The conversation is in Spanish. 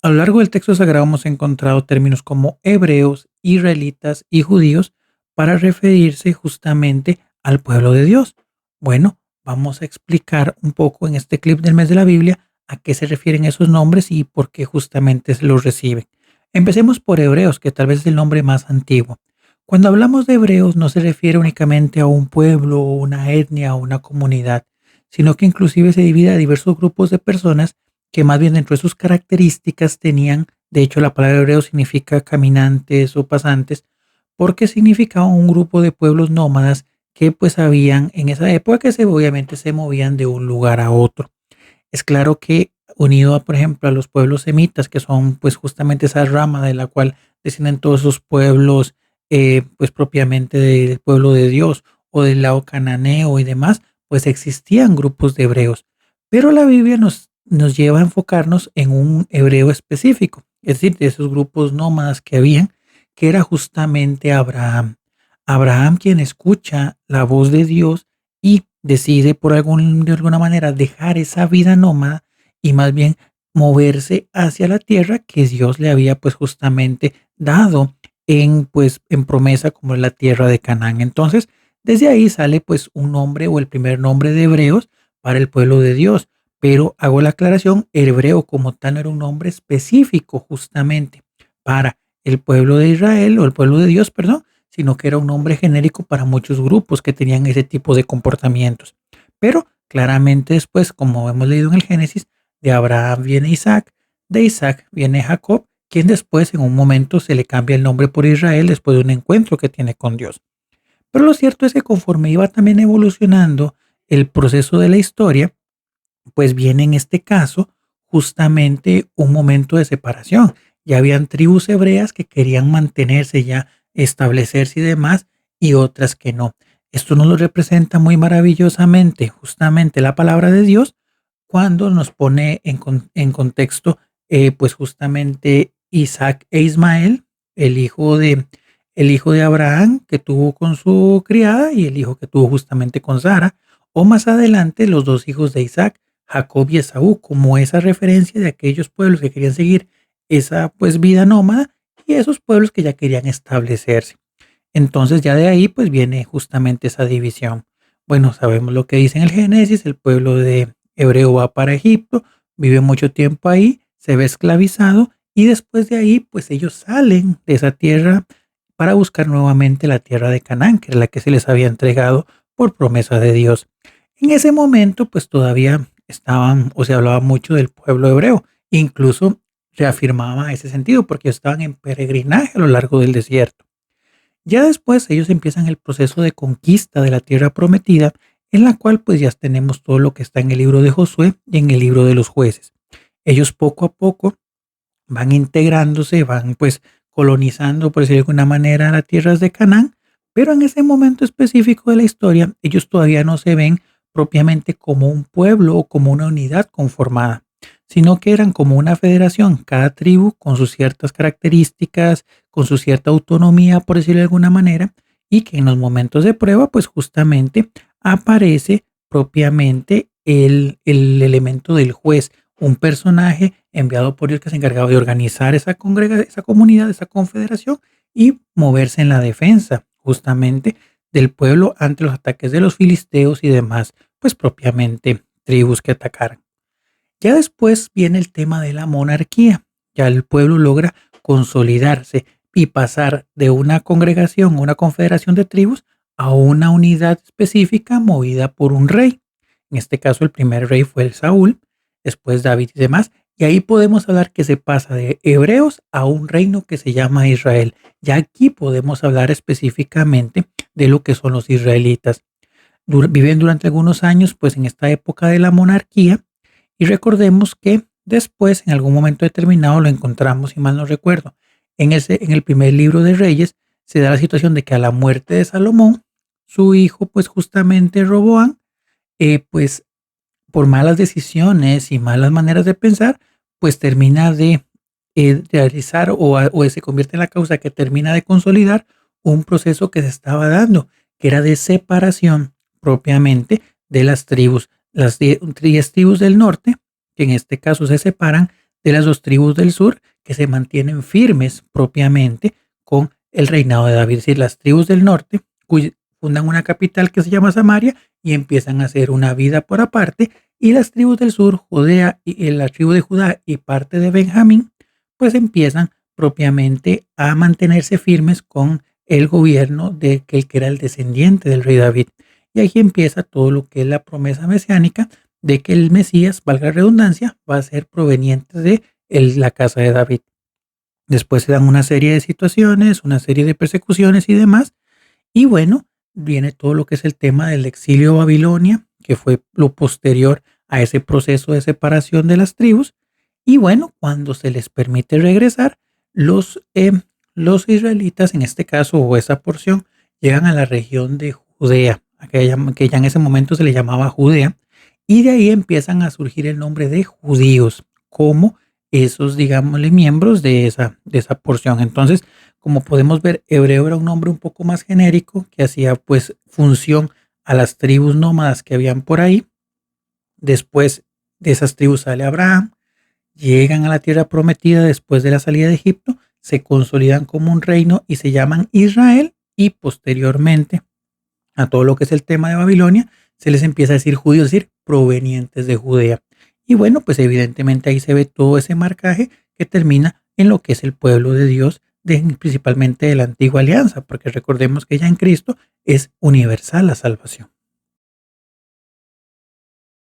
A lo largo del texto sagrado hemos encontrado términos como hebreos, israelitas y judíos para referirse justamente al pueblo de Dios. Bueno, vamos a explicar un poco en este clip del mes de la Biblia a qué se refieren esos nombres y por qué justamente se los reciben. Empecemos por hebreos, que tal vez es el nombre más antiguo. Cuando hablamos de hebreos no se refiere únicamente a un pueblo, una etnia o una comunidad, sino que inclusive se divide a diversos grupos de personas que más bien dentro de sus características tenían, de hecho la palabra hebreo significa caminantes o pasantes, porque significaba un grupo de pueblos nómadas que pues habían en esa época que obviamente se movían de un lugar a otro. Es claro que unido a, por ejemplo, a los pueblos semitas, que son pues justamente esa rama de la cual descienden todos esos pueblos, pues propiamente del pueblo de Dios o del lado cananeo y demás, pues existían grupos de hebreos. Pero la Biblia nos lleva a enfocarnos en un hebreo específico, es decir, de esos grupos nómadas que habían, que era justamente Abraham. Abraham quien escucha la voz de Dios y decide de alguna manera dejar esa vida nómada y más bien moverse hacia la tierra que Dios le había pues justamente dado en promesa como es la tierra de Canaán. Entonces, desde ahí sale pues un nombre o el primer nombre de hebreos para el pueblo de Dios. Pero hago la aclaración, el hebreo como tal no era un nombre específico justamente para el pueblo de Israel o el pueblo de Dios, perdón, sino que era un nombre genérico para muchos grupos que tenían ese tipo de comportamientos. Pero claramente después, como hemos leído en el Génesis, de Abraham viene Isaac, de Isaac viene Jacob, quien después en un momento se le cambia el nombre por Israel después de un encuentro que tiene con Dios. Pero lo cierto es que conforme iba también evolucionando el proceso de la historia, pues viene en este caso justamente un momento de separación. Ya habían tribus hebreas que querían mantenerse ya, establecerse y demás, y otras que no. Esto nos lo representa muy maravillosamente justamente la palabra de Dios cuando nos pone en contexto, pues justamente Isaac e Ismael, el hijo de, el hijo de Abraham que tuvo con su criada y el hijo que tuvo justamente con Sara, o más adelante los dos hijos de Isaac, Jacob y Esaú, como esa referencia de aquellos pueblos que querían seguir esa pues vida nómada y esos pueblos que ya querían establecerse. Entonces ya de ahí pues viene justamente esa división. Bueno, sabemos lo que dice en el Génesis, el pueblo de hebreo va para Egipto, vive mucho tiempo ahí, se ve esclavizado y después de ahí pues ellos salen de esa tierra para buscar nuevamente la tierra de Canaán, que es la que se les había entregado por promesa de Dios. En ese momento pues todavía estaban o se hablaba mucho del pueblo hebreo, incluso reafirmaba ese sentido porque estaban en peregrinaje a lo largo del desierto. Ya después ellos empiezan el proceso de conquista de la tierra prometida, en la cual pues ya tenemos todo lo que está en el libro de Josué y en el libro de los jueces. Ellos poco a poco van integrándose, van pues colonizando, por decirlo de alguna manera, las tierras de Canaán, pero en ese momento específico de la historia, ellos todavía no se ven propiamente como un pueblo o como una unidad conformada, sino que eran como una federación, cada tribu con sus ciertas características, con su cierta autonomía, por decirlo de alguna manera, y que en los momentos de prueba, pues justamente aparece propiamente el elemento del juez, un personaje enviado por Dios que se encargaba de organizar esa comunidad, esa confederación y moverse en la defensa justamente del pueblo ante los ataques de los filisteos y demás, pues propiamente tribus que atacaran. Ya después viene el tema de la monarquía. Ya el pueblo logra consolidarse y pasar de una congregación, una confederación de tribus, a una unidad específica movida por un rey. En este caso, el primer rey fue el Saúl, después David y demás. Y ahí podemos hablar que se pasa de hebreos a un reino que se llama Israel. Ya aquí podemos hablar específicamente de lo que son los israelitas. Viven durante algunos años, pues en esta época de la monarquía, y recordemos que después, en algún momento determinado, lo encontramos, si mal no recuerdo, en el primer libro de Reyes, se da la situación de que a la muerte de Salomón, su hijo, pues justamente Roboam, pues por malas decisiones y malas maneras de pensar, pues termina de realizar o se convierte en la causa que termina de consolidar un proceso que se estaba dando, que era de separación propiamente de las tribus, las 10 tribus del norte, que en este caso se separan de las dos tribus del sur que se mantienen firmes propiamente con el reinado de David. Es decir, las tribus del norte fundan una capital que se llama Samaria y empiezan a hacer una vida por aparte, y las tribus del sur, Judea y la tribu de Judá y parte de Benjamín, pues empiezan propiamente a mantenerse firmes con el gobierno de aquel que era el descendiente del rey David. Y aquí empieza todo lo que es la promesa mesiánica de que el Mesías, valga la redundancia, va a ser proveniente de la casa de David. Después se dan una serie de situaciones, una serie de persecuciones y demás. Y bueno, viene todo lo que es el tema del exilio a Babilonia, que fue lo posterior a ese proceso de separación de las tribus. Y bueno, cuando se les permite regresar, los israelitas, en este caso, o esa porción, llegan a la región de Judea, que ya en ese momento se le llamaba Judea, y de ahí empiezan a surgir el nombre de judíos, como esos, digámosle, miembros de esa porción. Entonces, como podemos ver, hebreo era un nombre un poco más genérico que hacía pues función a las tribus nómadas que habían por ahí. Después de esas tribus sale Abraham, llegan a la tierra prometida después de la salida de Egipto, se consolidan como un reino y se llaman Israel, y posteriormente a todo lo que es el tema de Babilonia se les empieza a decir judíos, es decir, provenientes de Judea. Y bueno, pues evidentemente ahí se ve todo ese marcaje que termina en lo que es el pueblo de Dios, principalmente de la antigua alianza, porque recordemos que ya en Cristo es universal la salvación.